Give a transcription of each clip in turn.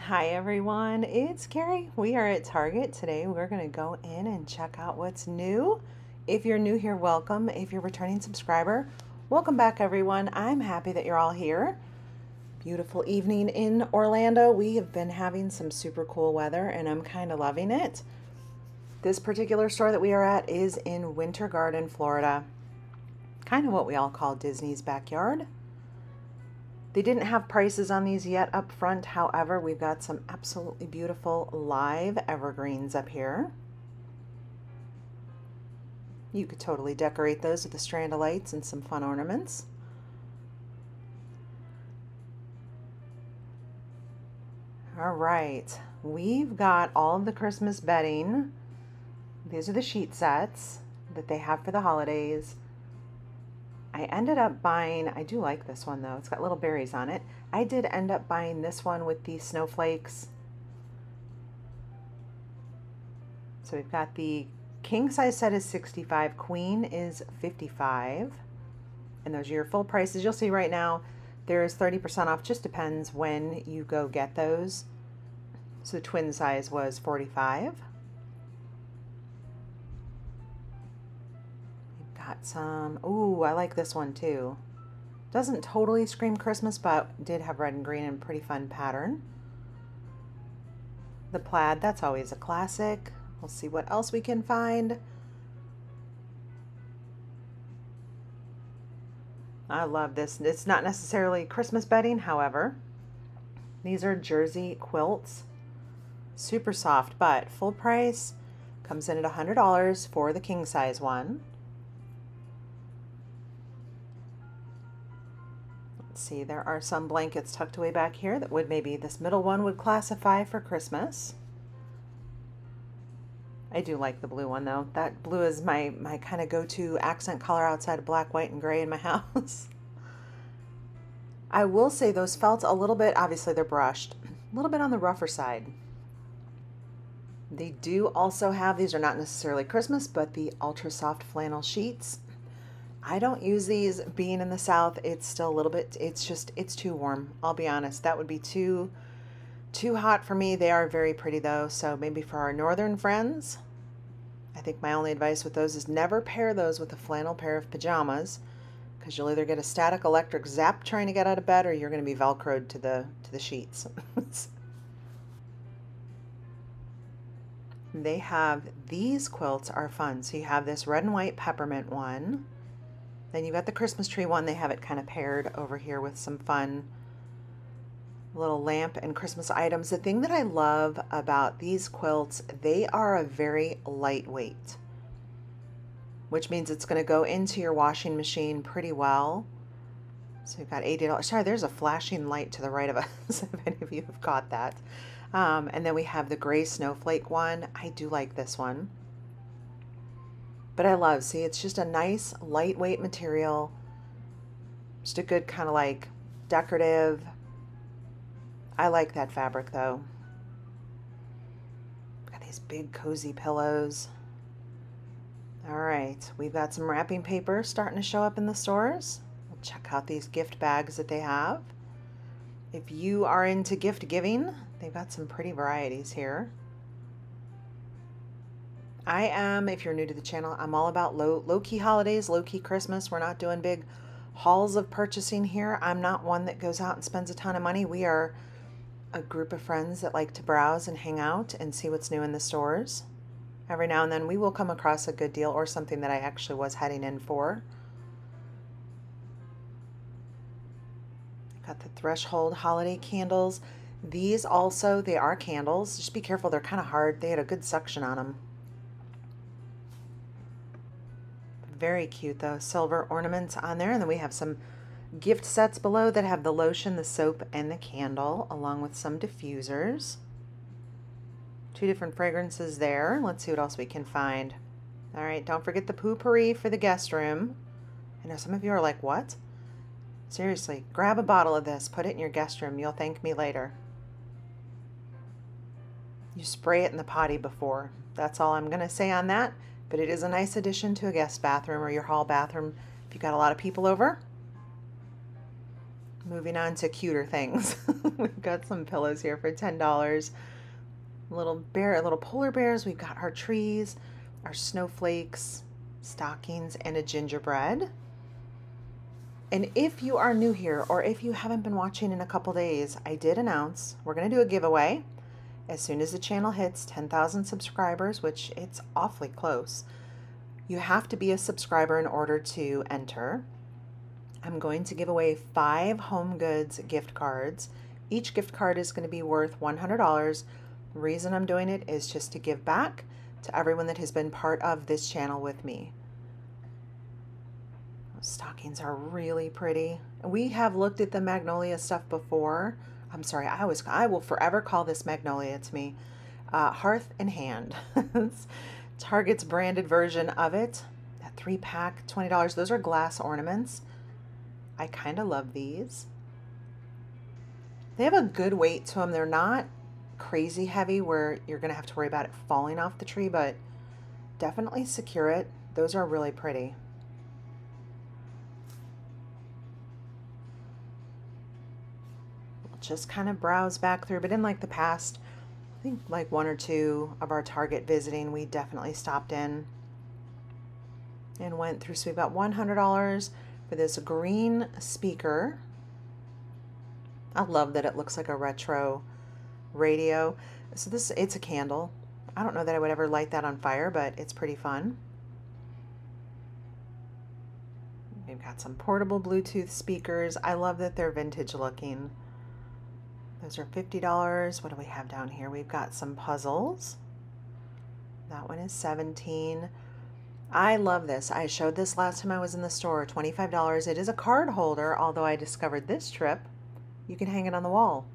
Hi everyone, it's Carrie. We are at Target today. We're going to go in and check out what's new. If you're new here, welcome. If you're a returning subscriber, welcome back everyone. I'm happy that you're all here. Beautiful evening in Orlando. We have been having some super cool weather and I'm kind of loving it. This particular store that we are at is in Winter Garden, Florida. Kind of what we all call Disney's backyard. They didn't have prices on these yet up front. However, we've got some absolutely beautiful live evergreens up here. You could totally decorate those with a strand of lights and some fun ornaments. All right, we've got all of the Christmas bedding. These are the sheet sets that they have for the holidays. I ended up buying, I do like this one though, it's got little berries on it. I did end up buying this one with the snowflakes. So we've got the king size set is $65, queen is $55. And those are your full prices. You'll see right now there is 30% off, just depends when you go get those. So the twin size was $45. Got some, ooh, I like this one too. Doesn't totally scream Christmas, but did have red and green and pretty fun pattern. The plaid, that's always a classic. We'll see what else we can find. I love this. It's not necessarily Christmas bedding, however. These are jersey quilts. Super soft, but full price. Comes in at $100 for the king size one. See, there are some blankets tucked away back here that would maybe this middle one would classify for Christmas. I do like the blue one though. That blue is my kind of go-to accent color outside of black, white, and gray in my house. I will say those felt a little bit, obviously they're brushed, a little bit on the rougher side. They do also have, these are not necessarily Christmas, but the ultra soft flannel sheets. I don't use these. Being in the South, it's still a little bit, it's too warm. I'll be honest, that would be too hot for me. They are very pretty though, so maybe for our northern friends, I think my only advice with those is never pair those with a flannel pair of pajamas, because you'll either get a static electric zap trying to get out of bed or you're going to be velcroed to the sheets. They have, these quilts are fun. So you have this red and white peppermint one. Then you've got the Christmas tree one. They have it kind of paired over here with some fun little lamp and Christmas items. The thing that I love about these quilts, they are a very lightweight, which means it's going to go into your washing machine pretty well. So you've got $80. Sorry, there's a flashing light to the right of us, if any of you have caught that. And then we have the gray snowflake one. I do like this one. But I love, see, it's just a nice lightweight material. Just a good kind of like decorative. I like that fabric though. Got these big cozy pillows. All right, we've got some wrapping paper starting to show up in the stores. We'll check out these gift bags that they have. If you are into gift giving, they've got some pretty varieties here. I am, if you're new to the channel, I'm all about low-key holidays, low-key Christmas. We're not doing big hauls of purchasing here. I'm not one that goes out and spends a ton of money. We are a group of friends that like to browse and hang out and see what's new in the stores. Every now and then we will come across a good deal or something that I actually was heading in for. Got the Threshold holiday candles. These also, they are candles. Just be careful, they're kind of hard. They had a good suction on them. Very cute though, silver ornaments on there. And then we have some gift sets below that have the lotion, the soap, and the candle, along with some diffusers. Two different fragrances there. Let's see what else we can find. All right, don't forget the potpourri for the guest room. I know some of you are like, what? Seriously, grab a bottle of this, put it in your guest room. You'll thank me later. You spray it in the potty before. That's all I'm going to say on that. But it is a nice addition to a guest bathroom or your hall bathroom if you've got a lot of people over. Moving on to cuter things. We've got some pillows here for $10. Little polar bears. We've got our trees, our snowflakes, stockings, and a gingerbread. And if you are new here, or if you haven't been watching in a couple days, I did announce we're going to do a giveaway as soon as the channel hits 10,000 subscribers, which it's awfully close. You have to be a subscriber in order to enter. I'm going to give away 5 Home Goods gift cards. Each gift card is going to be worth $100. The reason I'm doing it is just to give back to everyone that has been part of this channel with me. Those stockings are really pretty. We have looked at the magnolia stuff before. I'm sorry, I will forever call this magnolia to me. Hearth and Hand. Target's branded version of it. That 3-pack, $20. Those are glass ornaments. I kind of love these. They have a good weight to them. They're not crazy heavy where you're going to have to worry about it falling off the tree, but definitely secure it. Those are really pretty. We'll just kind of browse back through, but in like the past, I think like 1 or 2 of our Target visiting, we definitely stopped in and went through. So we got $100 for this green speaker. I love that it looks like a retro radio. So it's a candle. I don't know that I would ever light that on fire, but it's pretty fun. We've got some portable Bluetooth speakers. I love that they're vintage looking. Those are $50. What do we have down here? We've got some puzzles. That one is $17. I love this. I showed this last time I was in the store. $25. It is a card holder, although I discovered this trip you can hang it on the wall.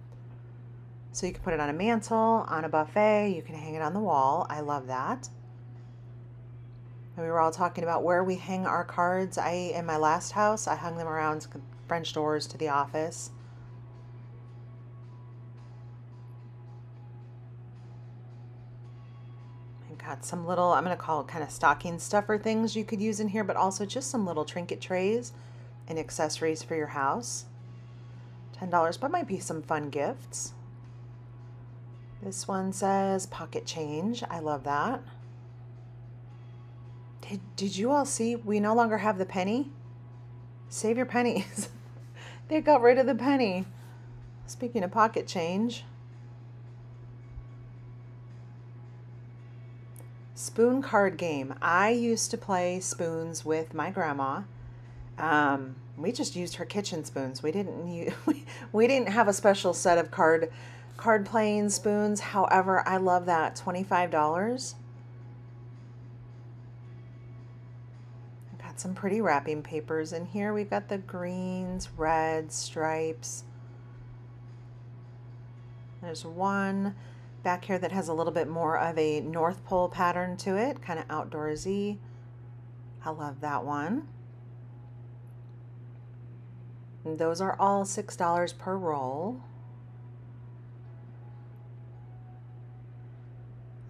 So you can put it on a mantle, on a buffet. You can hang it on the wall. I love that. And we were all talking about where we hang our cards. In my last house, I hung them around French doors to the office. Got some little, I'm going to call it kind of stocking stuffer things you could use in here, but also just some little trinket trays and accessories for your house. $10, but might be some fun gifts. This one says pocket change. I love that. Did you all see we no longer have the penny? Save your pennies. They got rid of the penny. Speaking of pocket change. Spoon card game. I used to play spoons with my grandma. We just used her kitchen spoons. We didn't have a special set of card playing spoons. However, I love that. $25. I've got some pretty wrapping papers in here. We've got the greens, reds, stripes. There's one back here that has a little bit more of a North Pole pattern to it, kind of outdoorsy. I love that one. And those are all $6 per roll.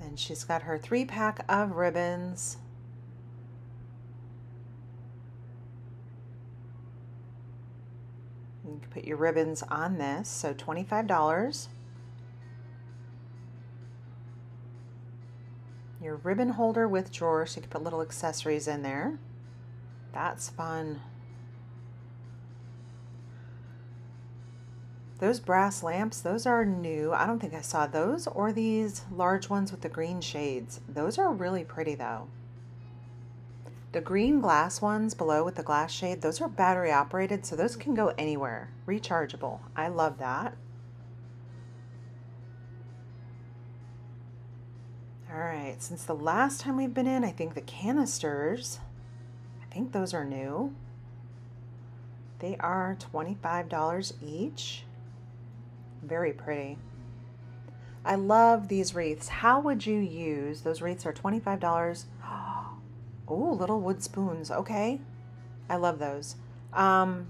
And she's got her 3-pack of ribbons. You can put your ribbons on this, so $25. Your ribbon holder with drawers, so you can put little accessories in there. That's fun. Those brass lamps, those are new. I don't think I saw those or these large ones with the green shades. Those are really pretty though. The green glass ones below with the glass shade, those are battery operated, so those can go anywhere. Rechargeable. I love that. All right, since the last time we've been in, I think the canisters, I think those are new. They are $25 each. Very pretty. I love these wreaths. How would you use, those wreaths are $25. Oh, little wood spoons. Okay. I love those. They're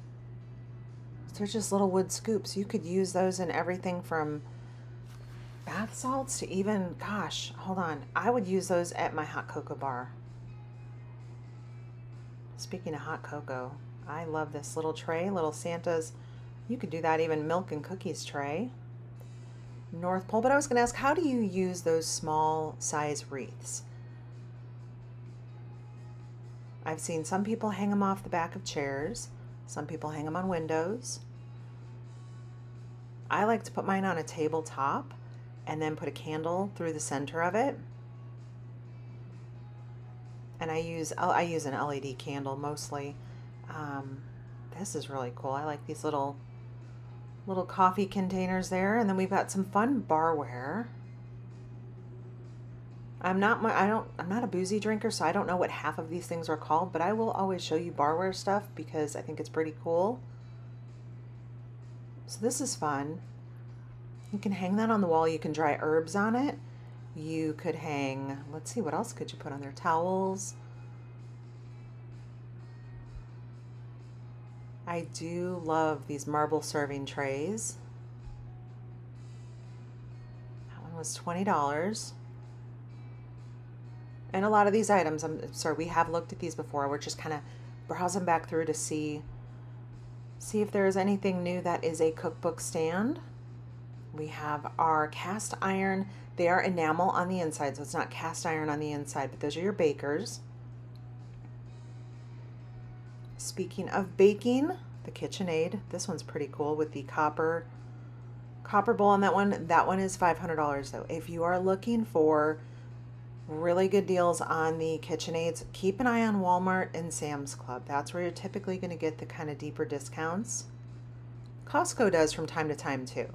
just little wood scoops. You could use those in everything from bath salts to even, gosh, hold on. I would use those at my hot cocoa bar. Speaking of hot cocoa, I love this little tray, little Santa's You could do that even milk and cookies tray. North Pole, but I was going to ask, how do you use those small size wreaths? I've seen some people hang them off the back of chairs. Some people hang them on windows. I like to put mine on a tabletop and then put a candle through the center of it. And I use an LED candle mostly. This is really cool. I like these little coffee containers there, and then we've got some fun barware. I'm not a boozy drinker, so I don't know what half of these things are called, but I will always show you barware stuff because I think it's pretty cool. So this is fun. You can hang that on the wall. You can dry herbs on it. You could hang, let's see, what else could you put on there? Towels. I do love these marble serving trays. That one was $20. And a lot of these items, I'm sorry, we have looked at these before. We're just kind of browsing back through to see if there's anything new that is a cookbook stand. We have our cast iron. They are enamel on the inside, so it's not cast iron on the inside, but those are your bakers. Speaking of baking, the KitchenAid. This one's pretty cool with the copper bowl on that one. That one is $500 though. If you are looking for really good deals on the KitchenAids, keep an eye on Walmart and Sam's Club. That's where you're typically going to get the kind of deeper discounts. Costco does from time to time too.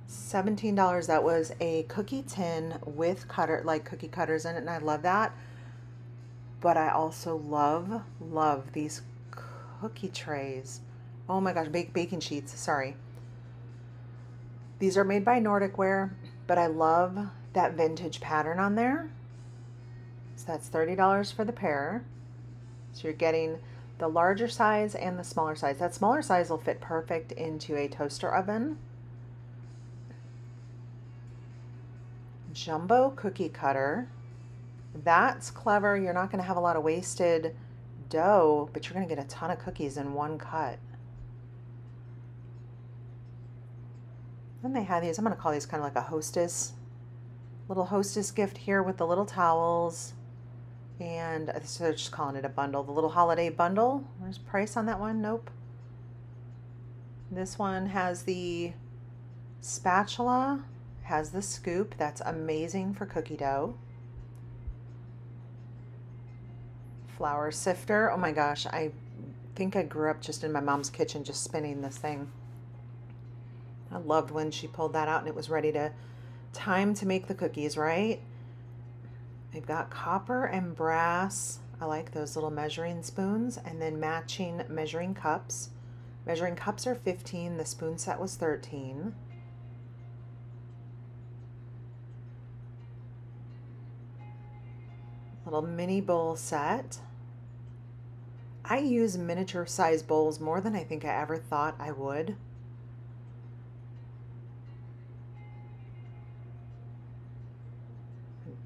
$17. That was a cookie tin with cookie cutters in it, and I love that. But I also love these cookie trays. Oh my gosh, baking sheets, sorry. These are made by Nordic Ware, but I love that vintage pattern on there. So that's $30 for the pair. So you're getting the larger size and the smaller size. That smaller size will fit perfect into a toaster oven. Jumbo cookie cutter. That's clever. You're not going to have a lot of wasted dough, but you're going to get a ton of cookies in one cut. Then they have these, I'm going to call these kind of like a little hostess gift here with the little towels. And so they're just calling it a bundle. The little holiday bundle. There's price on that one? Nope. This one has the spatula, has the scoop. That's amazing for cookie dough. Flour sifter. Oh my gosh, I think I grew up just in my mom's kitchen just spinning this thing. I loved when she pulled that out and it was ready to time to make the cookies, right? We've got copper and brass. I like those little measuring spoons, and then matching measuring cups. Measuring cups are $15. The spoon set was $13. Little mini bowl set. I use miniature size bowls more than I think I ever thought I would.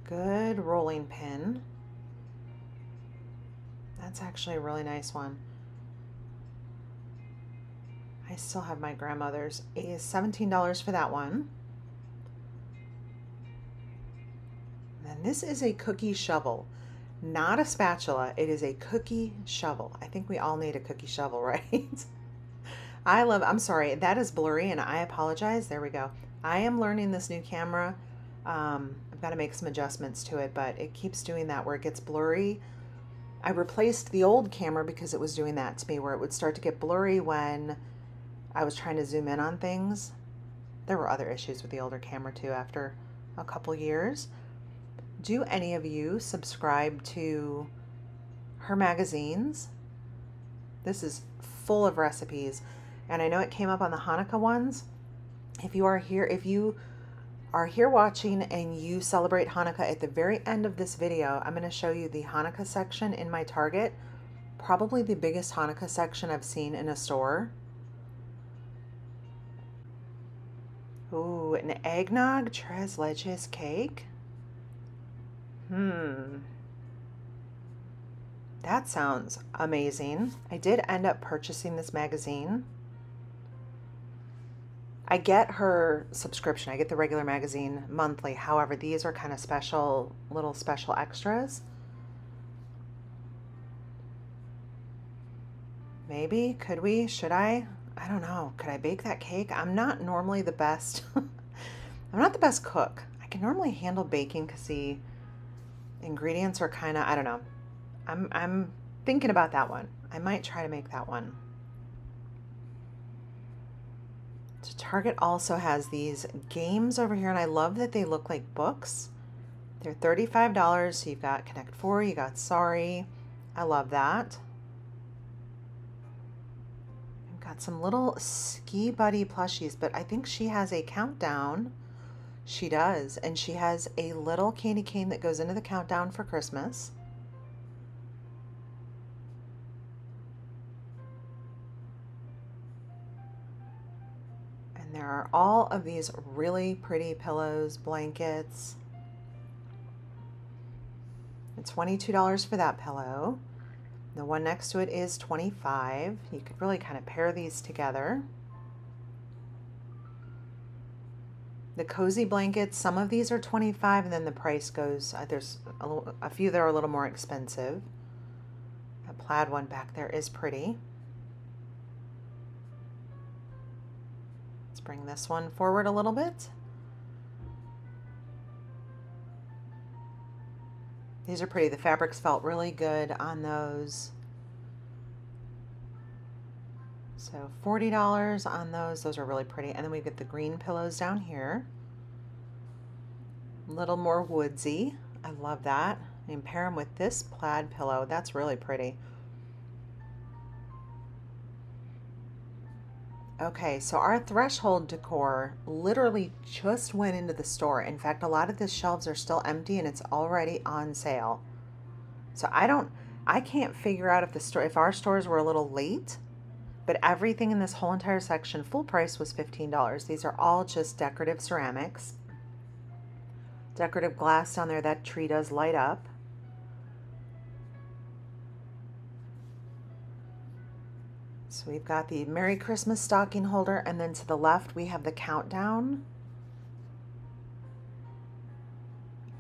Good rolling pin. That's actually a really nice one. I still have my grandmother's. It is $17 for that one. And this is a cookie shovel, not a spatula. It is a cookie shovel. I think we all need a cookie shovel, right? I'm sorry, that is blurry and I apologize. There we go. I am learning this new camera. I've got to make some adjustments to it, but it keeps doing that where it gets blurry. I replaced the old camera because it was doing that to me, where it would start to get blurry when I was trying to zoom in on things. There were other issues with the older camera too after a couple years. Do any of you subscribe to her magazines? This is full of recipes, and I know it came up on the Hanukkah ones. If you are here watching and you celebrate Hanukkah, at the very end of this video, I'm going to show you the Hanukkah section in my Target. Probably the biggest Hanukkah section I've seen in a store. Ooh, an eggnog tres leches cake. That sounds amazing. I did end up purchasing this magazine. I get her subscription. I get the regular magazine monthly. However, these are kind of special, little special extras. Maybe, could we, should I don't know. Could I bake that cake? I'm not normally the best. I'm not the best cook. I can normally handle baking because the ingredients are kind of, I don't know. I'm thinking about that one. I might try to make that one. So Target also has these games over here, and I love that they look like books. They're $35, so you've got Connect 4, you got Sorry. I love that. I've got some little Ski Buddy plushies, but I think she has a countdown. She does, and she has a little candy cane that goes into the countdown for Christmas. There are all of these really pretty pillows, blankets. It's $22 for that pillow. The one next to it is $25. You could really kind of pair these together. The cozy blankets, some of these are $25, and then the price goes, there's a few that are a little more expensive. That plaid one back there is pretty. Bring this one forward a little bit. These are pretty. The fabrics felt really good on those. So $40 on those. Those are really pretty. And then we get the green pillows down here. A little more woodsy. I love that. And pair them with this plaid pillow. That's really pretty. Okay, so our threshold decor literally just went into the store. In fact, a lot of the shelves are still empty and it's already on sale. So I can't figure out if our stores were a little late, but everything in this whole entire section, full price, was $15. These are all just decorative ceramics. Decorative glass down there, that tree does light up. So we've got the Merry Christmas stocking holder, and then to the left we have the countdown.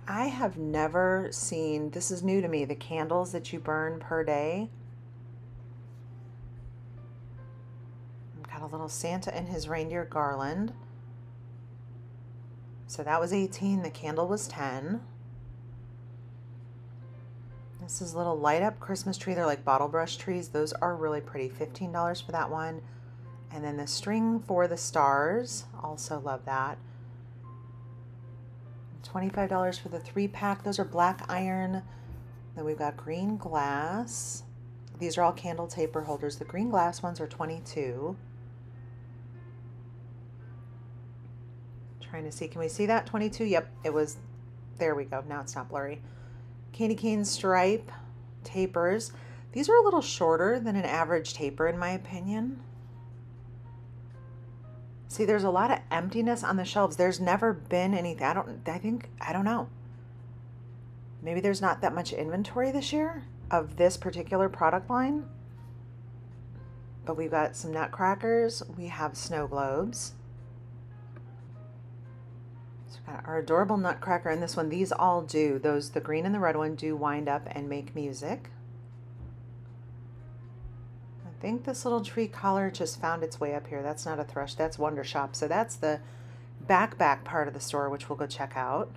I have never seen, this is new to me, the candles that you burn per day. I've got a little Santa and his reindeer garland. So that was 18, the candle was 10. This is a little light up Christmas tree. They're like bottle brush trees. Those are really pretty. $15 for that one. And then the string for the stars. Also love that. $25 for the 3-pack. Those are black iron. Then we've got green glass. These are all candle taper holders. The green glass ones are $22. Trying to see, can we see that? $22? Yep, it was. There we go. Now it's not blurry. Candy cane stripe tapers. These are a little shorter than an average taper in my opinion. See, there's a lot of emptiness on the shelves. There's never been anything. I don't know. Maybe there's not that much inventory this year of this particular product line. But we've got some nutcrackers. We have snow globes. Our adorable nutcracker, and this one, these all do, the green and the red one do wind up and make music. I think this little tree collar just found its way up here. That's not a thrush, that's Wonder Shop. So that's the back part of the store, which we'll go check out.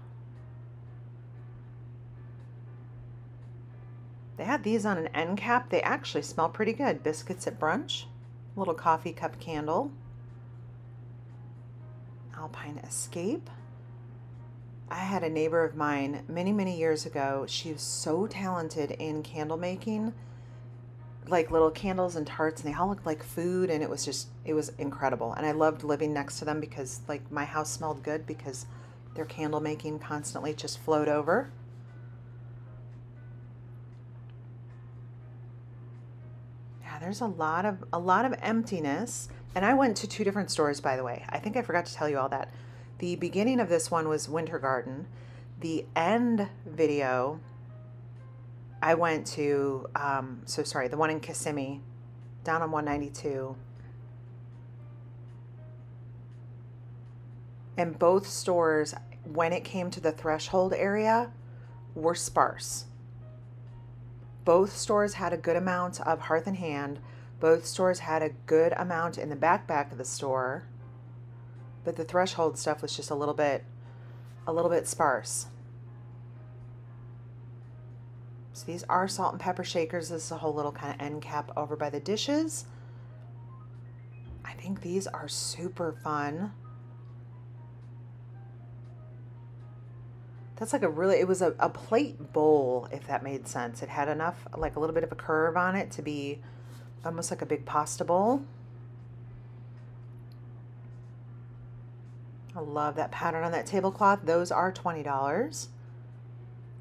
They had these on an end cap. They actually smell pretty good. Biscuits at brunch, little coffee cup candle. Alpine Escape. I had a neighbor of mine many years ago. She was so talented in candle making, like little candles and tarts, and they all looked like food, and it was incredible. And I loved living next to them because like my house smelled good because their candle making constantly just flowed over. Yeah, there's a lot of emptiness. And I went to 2 different stores, by the way. I think I forgot to tell you all that. The beginning of this one was Winter Garden. The end video I went to, so sorry, the one in Kissimmee, down on 192. And both stores, when it came to the threshold area, were sparse. Both stores had a good amount of Hearth and Hand. Both stores had a good amount in the back of the store. But the threshold stuff was just a little bit sparse. So these are salt and pepper shakers. This is a whole little kind of end cap over by the dishes. I think these are super fun. That's like it was a plate bowl, if that made sense. It had enough, like a little bit of a curve on it to be almost like a big pasta bowl. I love that pattern on that tablecloth. Those are $20.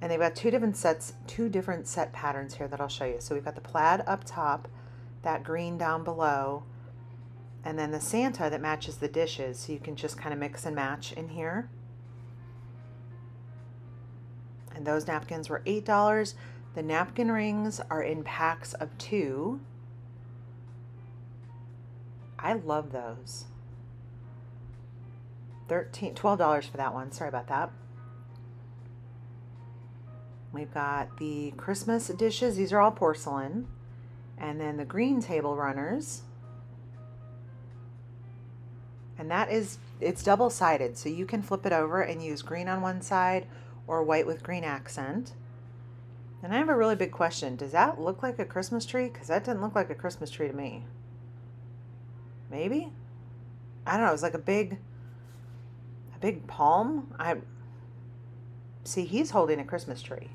And they've got two different set patterns here that I'll show you. So we've got the plaid up top, that green down below, and then the Santa that matches the dishes. So you can just kind of mix and match in here. And those napkins were $8. The napkin rings are in packs of 2. I love those. $12 for that one. Sorry about that. We've got the Christmas dishes. These are all porcelain. And then the green table runners. And it's double-sided, so you can flip it over and use green on one side or white with green accent. And I have a really big question. Does that look like a Christmas tree? Because that didn't look like a Christmas tree to me. Maybe? I don't know. It was like a big palm. See, he's holding a Christmas tree.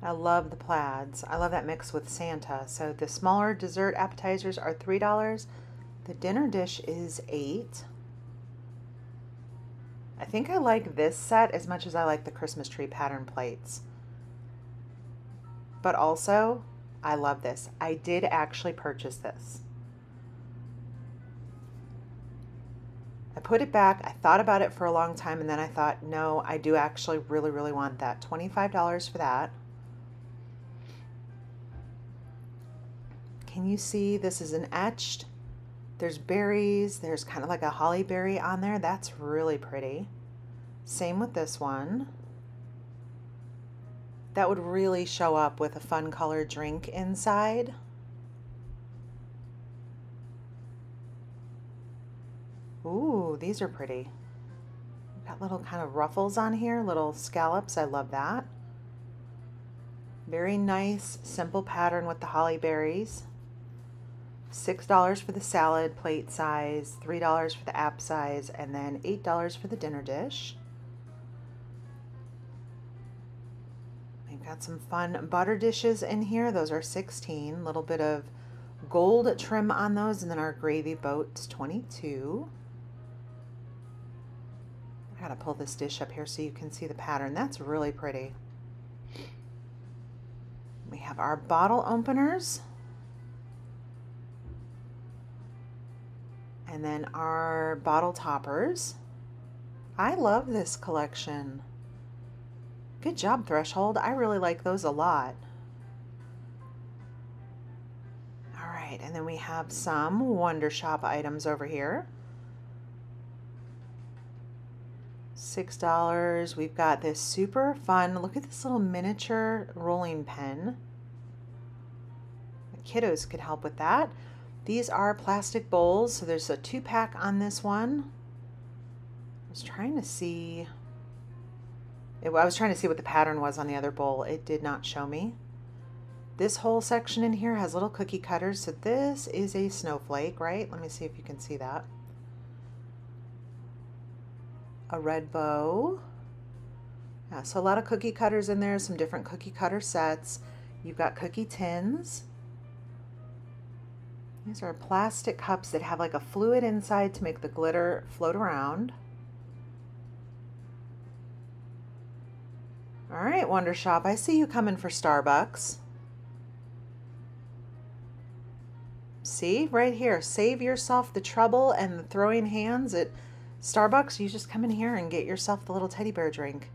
I love the plaids. I love that mix with Santa. So the smaller dessert appetizers are $3. The dinner dish is $8. I think I like this set as much as I like the Christmas tree pattern plates. But also, I love this. I did actually purchase this. I put it back. I thought about it for a long time, and then I thought, no, I do actually really, really want that. $25 for that. Can you see this is an etched? There's berries. There's kind of like a holly berry on there. That's really pretty. Same with this one. That would really show up with a fun color drink inside. Ooh, these are pretty. Got little kind of ruffles on here, little scallops. I love that. Very nice, simple pattern with the holly berries. $6 for the salad plate size, $3 for the app size, and then $8 for the dinner dish. We've got some fun butter dishes in here. Those are $16. Little bit of gold trim on those, and then our gravy boat's $22. I gotta pull this dish up here so you can see the pattern. That's really pretty. We have our bottle openers. And then our bottle toppers. I love this collection. Good job, Threshold. I really like those a lot. All right, and then we have some Wonder Shop items over here. $6. We've got this super fun, look at this little miniature rolling pen. The kiddos could help with that. These are plastic bowls, so there's a 2-pack on this one. I was trying to see what the pattern was on the other bowl. It did not show me. This whole section in here has little cookie cutters, so this is a snowflake, right? Let me see if you can see that. A red bow. Yeah, so a lot of cookie cutters in there, some different cookie cutter sets. You've got cookie tins. These are plastic cups that have like a fluid inside to make the glitter float around. All right, Wonder Shop, I see you coming for Starbucks. See, right here, save yourself the trouble and the throwing hands at Starbucks. You just come in here and get yourself the little teddy bear drink.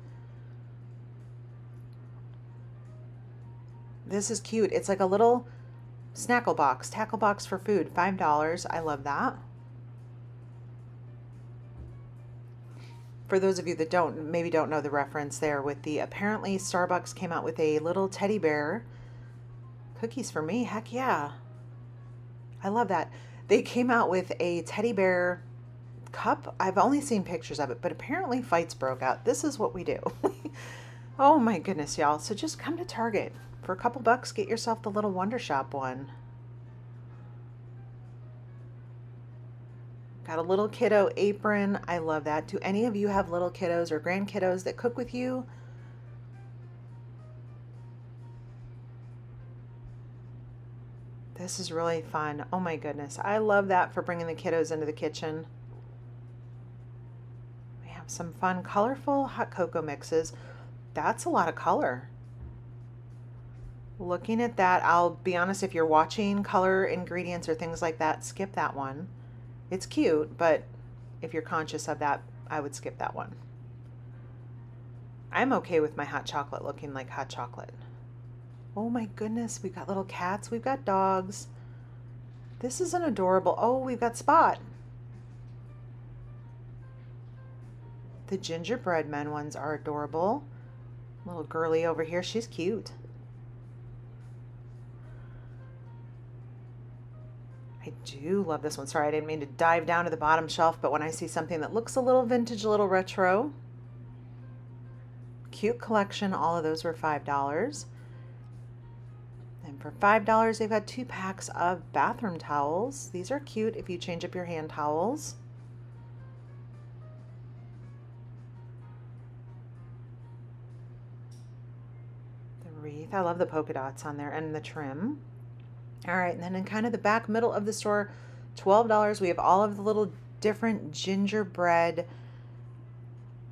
This is cute. It's like a little snackle box, tackle box for food, $5. I love that. For those of you that maybe don't know the reference there with the, apparently Starbucks came out with a little teddy bear. Cookies for me, heck yeah. I love that. They came out with a teddy bear cup. I've only seen pictures of it, but apparently fights broke out. This is what we do. Oh my goodness, y'all. So just come to Target. For a couple bucks, get yourself the little Wonder Shop one. Got a little kiddo apron. I love that. Do any of you have little kiddos or grandkiddos that cook with you? This is really fun. Oh my goodness. I love that for bringing the kiddos into the kitchen. We have some fun, colorful hot cocoa mixes. That's a lot of color. Looking at that, I'll be honest, if you're watching color ingredients or things like that, skip that one. It's cute, but if you're conscious of that, I would skip that one. I'm okay with my hot chocolate looking like hot chocolate. Oh my goodness, we've got little cats, we've got dogs. This is an adorable, oh, we've got Spot. The gingerbread men ones are adorable. Little girly over here, she's cute. I do love this one. Sorry, I didn't mean to dive down to the bottom shelf, but when I see something that looks a little vintage, a little retro, cute collection, all of those were $5. And for $5, they've got 2 packs of bathroom towels. These are cute if you change up your hand towels. The wreath, I love the polka dots on there and the trim. All right, and then in kind of the back middle of the store, $12, we have all of the little different gingerbread.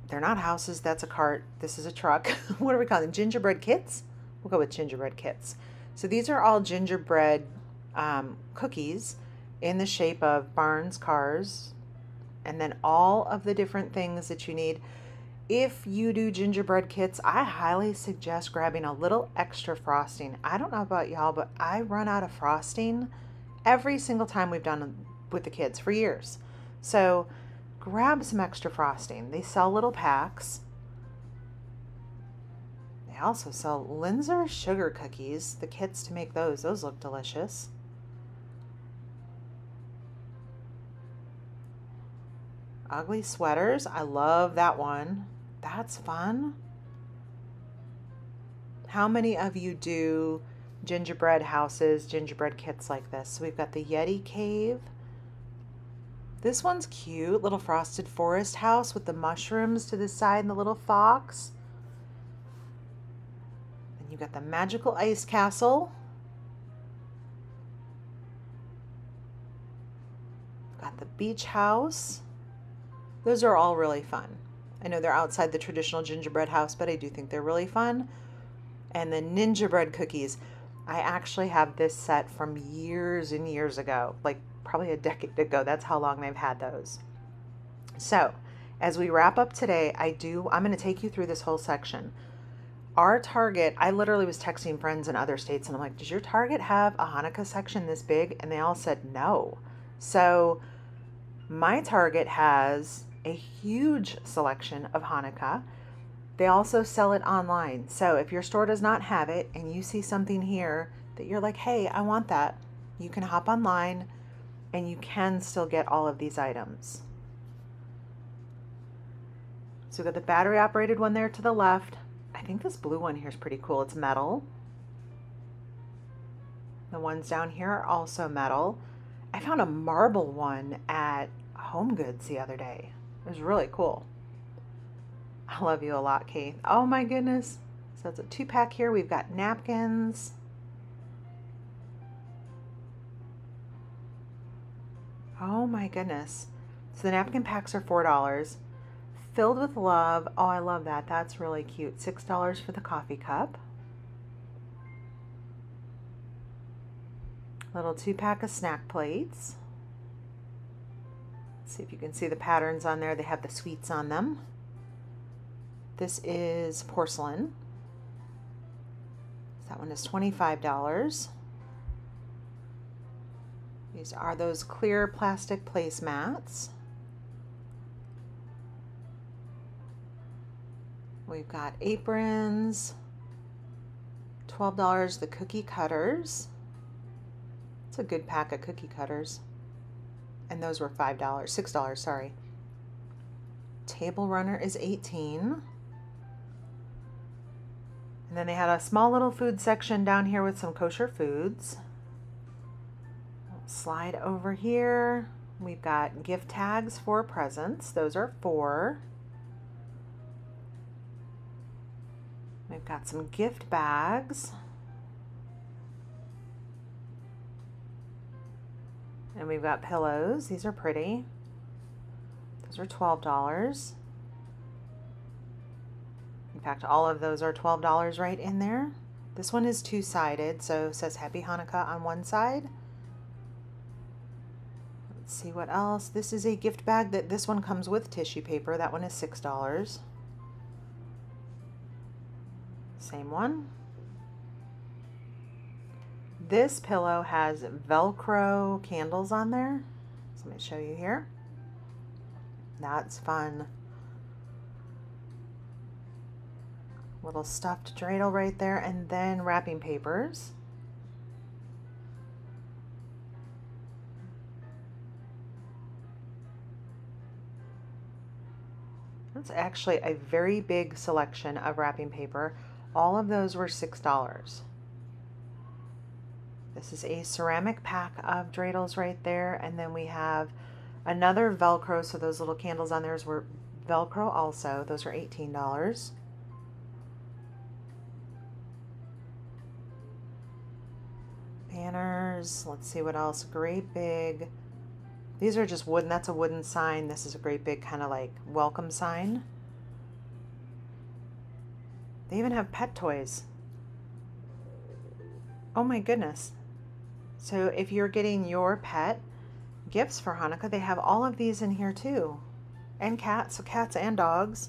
They're not houses, that's a cart. This is a truck. What are we calling them? Gingerbread kits? We'll go with gingerbread kits. So these are all gingerbread cookies in the shape of barns, cars, and then all of the different things that you need. If you do gingerbread kits, I highly suggest grabbing a little extra frosting. I don't know about y'all, but I run out of frosting every single time we've done with the kids for years. So grab some extra frosting. They sell little packs. They also sell Linzer sugar cookies, the kits to make those. Those look delicious. Ugly sweaters. I love that one. That's fun. How many of you do gingerbread houses, gingerbread kits like this? So we've got the Yeti Cave. This one's cute. Little frosted forest house with the mushrooms to the side and the little fox. Then you've got the magical ice castle. Got the beach house. Those are all really fun. I know they're outside the traditional gingerbread house, but I do think they're really fun. And the ninja bread cookies. I actually have this set from years and years ago, like probably a decade ago. That's how long they've had those. So as we wrap up today, I'm going to take you through this whole section. Our Target, I literally was texting friends in other states and I'm like, does your Target have a Hanukkah section this big? And they all said no. So my Target has a huge selection of Hanukkah. They also sell it online. So if your store does not have it and you see something here that you're like, hey, I want that, you can hop online and you can still get all of these items. So we've got the battery operated one there to the left. I think this blue one here is pretty cool. It's metal. The ones down here are also metal. I found a marble one at Home Goods the other day. It was really cool. I love you a lot, Keith. Oh my goodness. So it's a 2-pack here. We've got napkins. Oh my goodness. So the napkin packs are $4. Filled with love. Oh, I love that. That's really cute. $6 for the coffee cup. Little 2-pack of snack plates. See if you can see the patterns on there. They have the sweets on them. This is porcelain. That one is $25. These are those clear plastic placemats. We've got aprons, $12, the cookie cutters. It's a good pack of cookie cutters. And those were $5, $6, sorry. Table runner is $18. And then they had a small little food section down here with some kosher foods. Slide over here. We've got gift tags for presents. Those are $4. We've got some gift bags. And we've got pillows. These are pretty. Those are $12. In fact, all of those are $12 right in there. This one is two-sided, so it says Happy Hanukkah on one side. Let's see what else. This is a gift bag that this one comes with tissue paper. That one is $6. Same one. This pillow has Velcro candles on there. So let me show you here. That's fun. Little stuffed dreidel right there, and then wrapping papers. That's actually a very big selection of wrapping paper. All of those were $6. This is a ceramic pack of dreidels right there, and then we have another Velcro, so those little candles on theirs were Velcro also. Those are $18. Banners, let's see what else. Great big, these are just wooden, that's a wooden sign. This is a great big kind of like welcome sign. They even have pet toys. Oh my goodness. So if you're getting your pet gifts for Hanukkah, they have all of these in here too. And cats, so cats and dogs.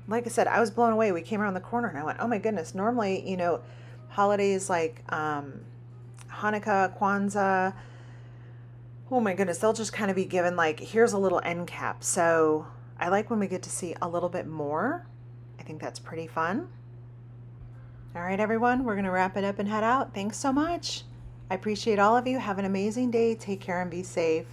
Like I said, I was blown away. We came around the corner and I went, oh my goodness. Normally, you know, holidays like Hanukkah, Kwanzaa, oh my goodness, they'll just kind of be given like, here's a little end cap. So I like when we get to see a little bit more. I think that's pretty fun. All right, everyone, we're going to wrap it up and head out. Thanks so much. I appreciate all of you. Have an amazing day. Take care and be safe.